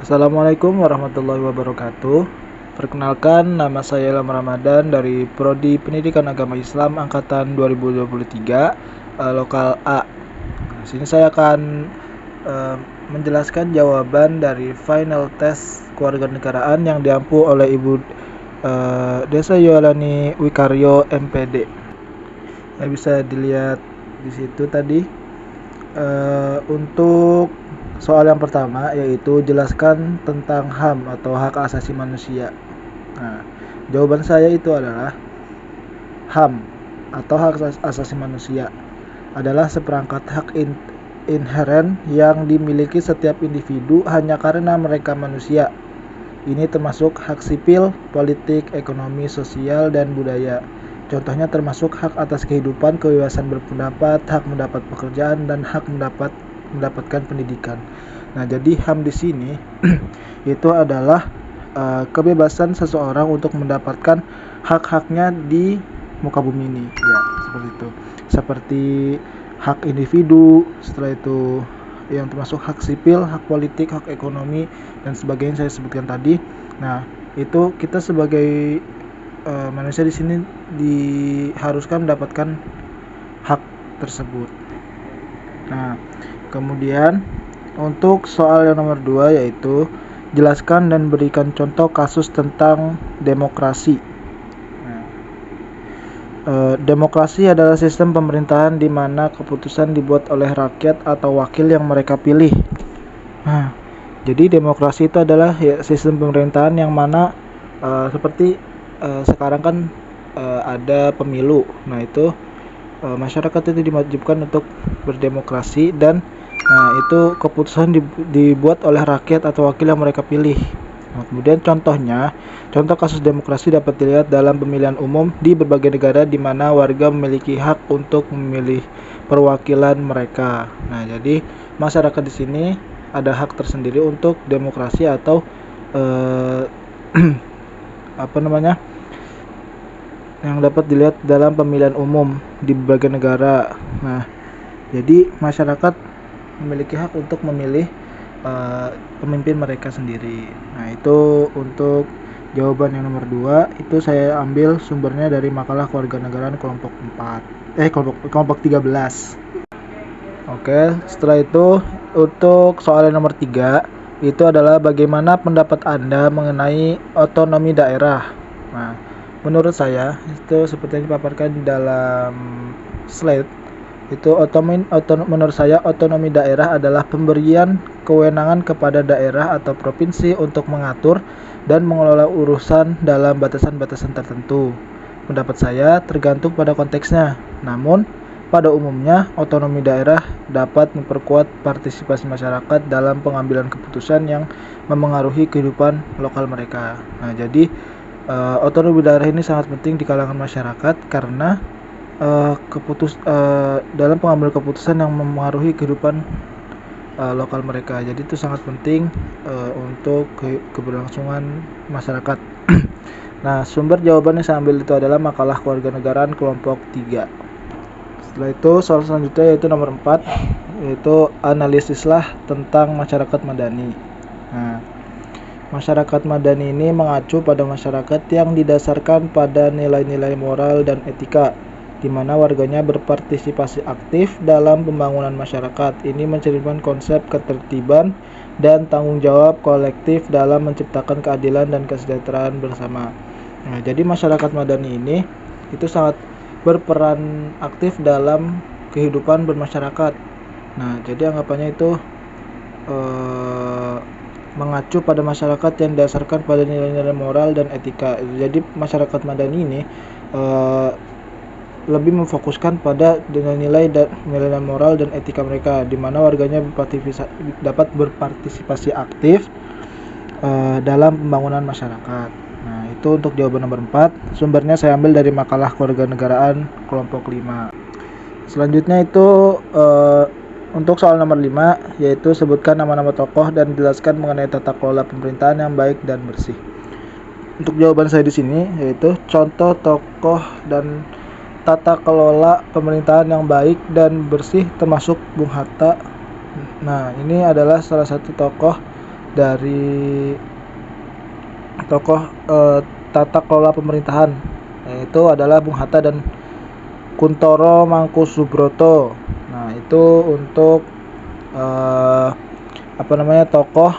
Assalamualaikum warahmatullahi wabarakatuh. Perkenalkan, nama saya Ilham Ramadan dari Prodi Pendidikan Agama Islam Angkatan 2023, Lokal A. Di sini saya akan menjelaskan jawaban dari final test kewarganegaraan yang diampu oleh Ibu Desa Yolani Wikaryo MPD. Bisa dilihat di situ tadi. Untuk soal yang pertama, yaitu jelaskan tentang HAM atau hak asasi manusia. Nah, jawaban saya itu adalah HAM atau hak asasi manusia adalah seperangkat hak inheren yang dimiliki setiap individu hanya karena mereka manusia. Ini termasuk hak sipil, politik, ekonomi, sosial, dan budaya. Contohnya termasuk hak atas kehidupan, kebebasan berpendapat, hak mendapat pekerjaan, dan hak mendapatkan pendidikan. Nah, jadi HAM di sini itu adalah kebebasan seseorang untuk mendapatkan hak-haknya di muka bumi ini. Ya, seperti itu. Seperti hak individu, setelah itu yang termasuk hak sipil, hak politik, hak ekonomi, dan sebagainya saya sebutkan tadi. Nah, itu kita sebagai manusia di sini diharuskan mendapatkan hak tersebut. Nah, kemudian untuk soal yang nomor 2, yaitu jelaskan dan berikan contoh kasus tentang demokrasi. Demokrasi adalah sistem pemerintahan di mana keputusan dibuat oleh rakyat atau wakil yang mereka pilih. Nah, jadi demokrasi itu adalah sistem pemerintahan yang mana seperti sekarang kan ada pemilu. Nah, itu masyarakat itu diwajibkan untuk berdemokrasi dan itu keputusan dibuat oleh rakyat atau wakil yang mereka pilih. Nah, kemudian contoh kasus demokrasi dapat dilihat dalam pemilihan umum di berbagai negara di mana warga memiliki hak untuk memilih perwakilan mereka. Nah, jadi masyarakat di sini ada hak tersendiri untuk demokrasi atau yang dapat dilihat dalam pemilihan umum di berbagai negara. Nah, jadi masyarakat memiliki hak untuk memilih pemimpin mereka sendiri. Nah, itu untuk jawaban yang nomor 2. Itu saya ambil sumbernya dari makalah kewarganegaraan kelompok 13. Oke, setelah itu untuk soal yang nomor 3, itu adalah bagaimana pendapat Anda mengenai otonomi daerah. Nah, menurut saya itu seperti yang dipaparkan di dalam slide, itu menurut saya otonomi daerah adalah pemberian kewenangan kepada daerah atau provinsi untuk mengatur dan mengelola urusan dalam batasan-batasan tertentu. Pendapat saya tergantung pada konteksnya. Namun pada umumnya otonomi daerah dapat memperkuat partisipasi masyarakat dalam pengambilan keputusan yang memengaruhi kehidupan lokal mereka. Nah, jadi otonomi daerah ini sangat penting di kalangan masyarakat karena dalam pengambilan keputusan yang memengaruhi kehidupan lokal mereka. Jadi itu sangat penting untuk keberlangsungan masyarakat. Nah, sumber jawaban yang saya ambil itu adalah makalah kewarganegaraan kelompok 3. Setelah itu soal selanjutnya yaitu nomor 4, yaitu analisislah tentang masyarakat madani. Nah, masyarakat madani ini mengacu pada masyarakat yang didasarkan pada nilai-nilai moral dan etika, di mana warganya berpartisipasi aktif dalam pembangunan masyarakat. Ini mencerminkan konsep ketertiban dan tanggung jawab kolektif dalam menciptakan keadilan dan kesejahteraan bersama. Nah, jadi masyarakat madani ini itu sangat berperan aktif dalam kehidupan bermasyarakat. Nah, jadi anggapannya itu mengacu pada masyarakat yang didasarkan pada nilai-nilai moral dan etika. Jadi masyarakat madani ini lebih memfokuskan pada nilai moral dan etika mereka, di mana warganya dapat berpartisipasi aktif dalam pembangunan masyarakat. Nah, itu untuk jawaban nomor 4. Sumbernya saya ambil dari makalah kewarganegaraan kelompok 5. Selanjutnya itu untuk soal nomor 5, yaitu sebutkan nama-nama tokoh dan jelaskan mengenai tata kelola pemerintahan yang baik dan bersih. Untuk jawaban saya di sini yaitu contoh tokoh dan tata kelola pemerintahan yang baik dan bersih termasuk Bung Hatta. Nah, ini adalah salah satu tokoh dari tokoh tata kelola pemerintahan, yaitu adalah Bung Hatta dan Kuntoro Mangkusubroto. Nah, itu untuk tokoh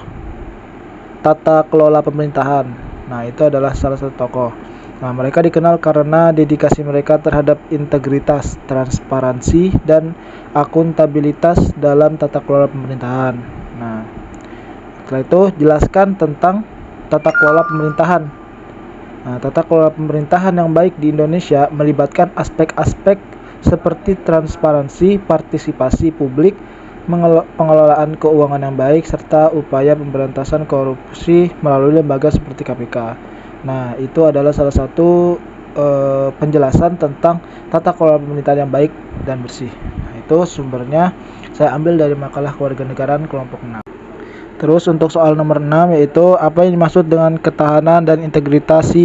tata kelola pemerintahan. Nah, itu adalah salah satu tokoh. Nah, mereka dikenal karena dedikasi mereka terhadap integritas, transparansi, dan akuntabilitas dalam tata kelola pemerintahan. Nah, setelah itu jelaskan tentang tata kelola pemerintahan. Nah, tata kelola pemerintahan yang baik di Indonesia melibatkan aspek-aspek seperti transparansi, partisipasi publik, pengelolaan keuangan yang baik, serta upaya pemberantasan korupsi melalui lembaga seperti KPK. Nah, itu adalah salah satu penjelasan tentang tata kelola pemerintahan yang baik dan bersih. Nah, itu sumbernya saya ambil dari makalah kewarganegaraan kelompok 6. Terus untuk soal nomor 6, yaitu apa yang dimaksud dengan ketahanan dan integritas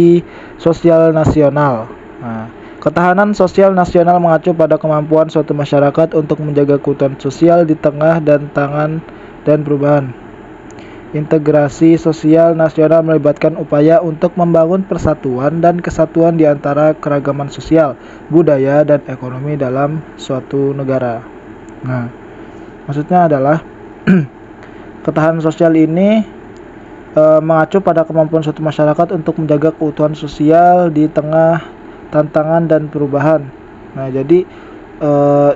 sosial nasional. Nah, ketahanan sosial nasional mengacu pada kemampuan suatu masyarakat untuk menjaga keutuhan sosial di tengah tantangan dan perubahan. Integrasi sosial nasional melibatkan upaya untuk membangun persatuan dan kesatuan di antara keragaman sosial, budaya, dan ekonomi dalam suatu negara. Nah, maksudnya adalah ketahanan sosial ini mengacu pada kemampuan suatu masyarakat untuk menjaga keutuhan sosial di tengah tantangan dan perubahan. Nah, jadi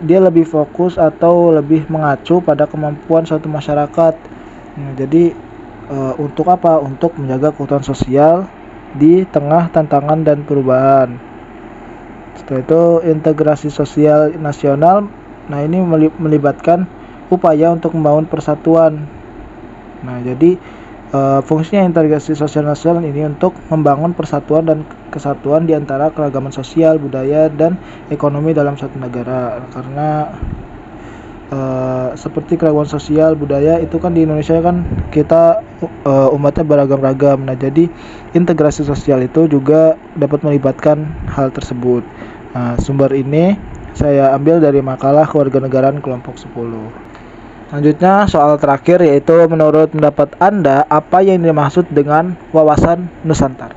dia lebih fokus atau lebih mengacu pada kemampuan suatu masyarakat. Nah, jadi untuk apa? Untuk menjaga keutuhan sosial di tengah tantangan dan perubahan. Setelah itu integrasi sosial nasional. Nah, ini melibatkan upaya untuk membangun persatuan. Nah, jadi fungsinya integrasi sosial nasional ini untuk membangun persatuan dan kesatuan di antara keragaman sosial, budaya, dan ekonomi dalam suatu negara. Karena seperti keragaman sosial, budaya itu kan di Indonesia kan kita umatnya beragam-ragam. Nah, jadi integrasi sosial itu juga dapat melibatkan hal tersebut. Nah, sumber ini saya ambil dari makalah kewarganegaraan kelompok 10. Selanjutnya soal terakhir, yaitu menurut pendapat Anda apa yang dimaksud dengan wawasan Nusantara?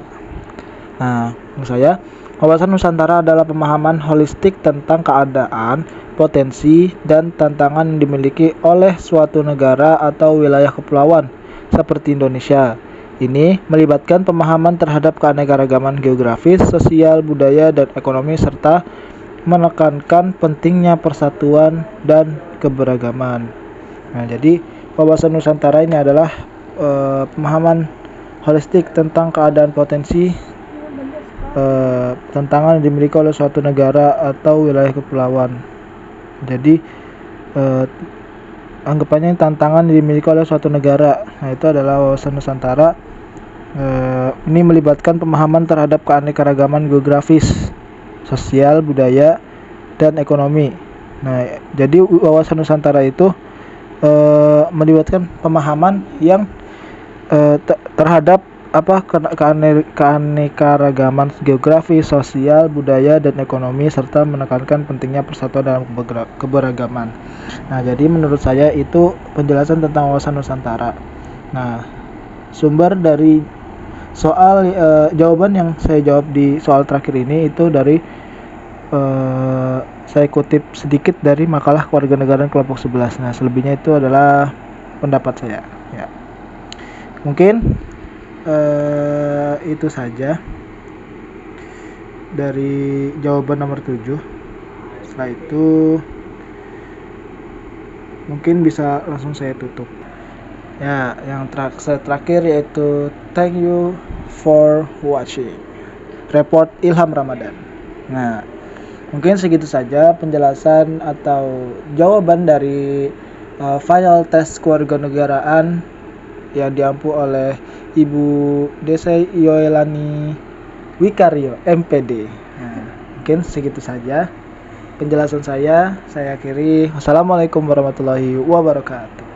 Nah, menurut saya wawasan Nusantara adalah pemahaman holistik tentang keadaan, potensi, dan tantangan yang dimiliki oleh suatu negara atau wilayah kepulauan seperti Indonesia. Ini melibatkan pemahaman terhadap keanekaragaman geografis, sosial, budaya, dan ekonomi, serta menekankan pentingnya persatuan dan keberagaman. Nah, jadi wawasan Nusantara ini adalah pemahaman holistik tentang keadaan, potensi, tantangan yang dimiliki oleh suatu negara atau wilayah kepulauan. Jadi anggapannya tantangan yang dimiliki oleh suatu negara. Nah, itu adalah wawasan Nusantara. Ini melibatkan pemahaman terhadap keanekaragaman geografis, sosial, budaya, dan ekonomi. Nah, jadi wawasan Nusantara itu melibatkan pemahaman yang terhadap keanekaragaman geografi, sosial, budaya, dan ekonomi, serta menekankan pentingnya persatuan dalam keberagaman. Nah, jadi menurut saya itu penjelasan tentang wawasan Nusantara. Nah, sumber dari soal jawaban yang saya jawab di soal terakhir ini itu dari saya kutip sedikit dari makalah kewarganegaraan kelompok 11. Nah, selebihnya itu adalah pendapat saya. Ya. Mungkin itu saja dari jawaban nomor 7. Setelah itu mungkin bisa langsung saya tutup. Ya, yang terakhir yaitu thank you for watching. Report Ilham Ramadan. Nah, mungkin segitu saja penjelasan atau jawaban dari final test kewarganegaraan yang diampu oleh Ibu Desa Yoelani Wikario, MPD. Nah, mungkin segitu saja penjelasan saya akhiri. Wassalamualaikum warahmatullahi wabarakatuh.